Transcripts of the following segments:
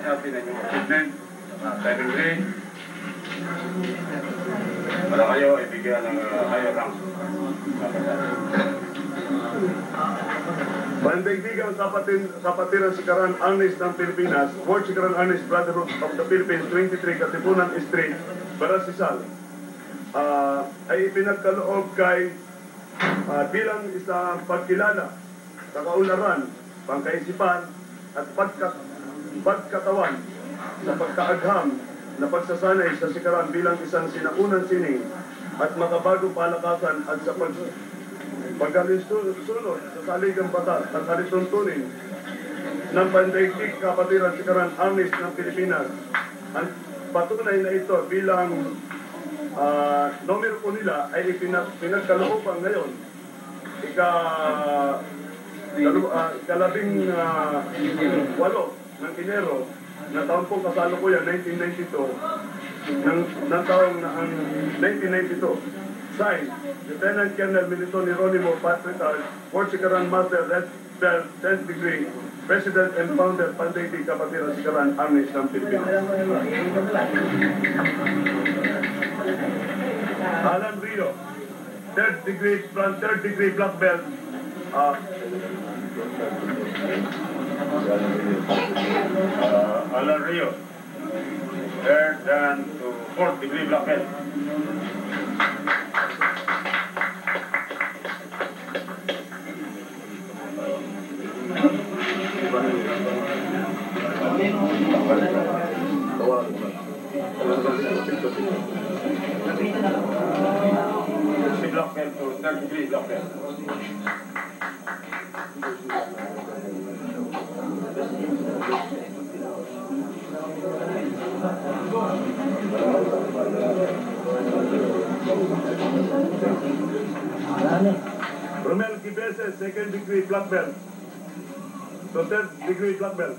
natin ang inyong achievement, diving grade. Para kayo ibigyan ng higher rank. Pandaigdigang Kapatiran Sikaran Arnis ng Pilipinas, World Sikaran Arnis Brotherhood of the Philippines, 23 Katipunan Street, Barasisal, ay ipinagkaloob kay bilang isang pagkilala sa kaunlaran, pangkaisipan at pagkatawan sa pagkaagham na pagsasanay sa sikaran bilang isang sinaunang sining at makabagong palakasan at sa pagkalinsunod sa saligang batas at alituntunin ng Pandaigdig Kapatiran Sikaran Arnis ng Pilipinas. Ang patunay na ito bilang numero po nila ay pinagkalooban ngayon ikalabing 8 ng Enero na taon pong kasalukuyan 1992 ng taong 1992. Signed, Lieutenant Colonel Milton Hieronimo Patrital, World Sikaran Master, Red Belt, 10th degree, President and Founder, Pandaigdig Kapatiran Sikaran Arnis ng Pilipinas. Alan Rio, 3rd degree black belt. Alan Rio, 3rd and to 4th degree black belt. Block belt to 3rd degree block belt. Romel Gibese, 2nd degree black belt to 3rd degree black belt.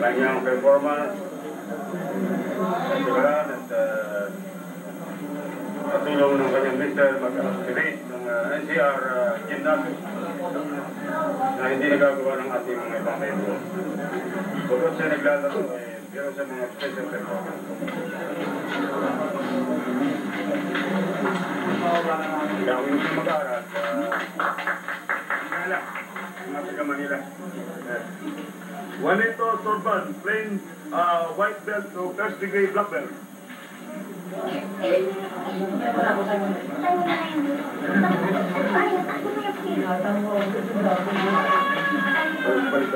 Kanyang performance at katulong ng kanyang mister mag-activate ng NCR gymnastics na hindi nagagawa ng ating mga ibang membro. Bukod siya naglalaro, meron sa mga special performance. Gawin siya mag-aaral sa Manila. Juanito Sorban, plain white belt to 1st degree black belt. Balik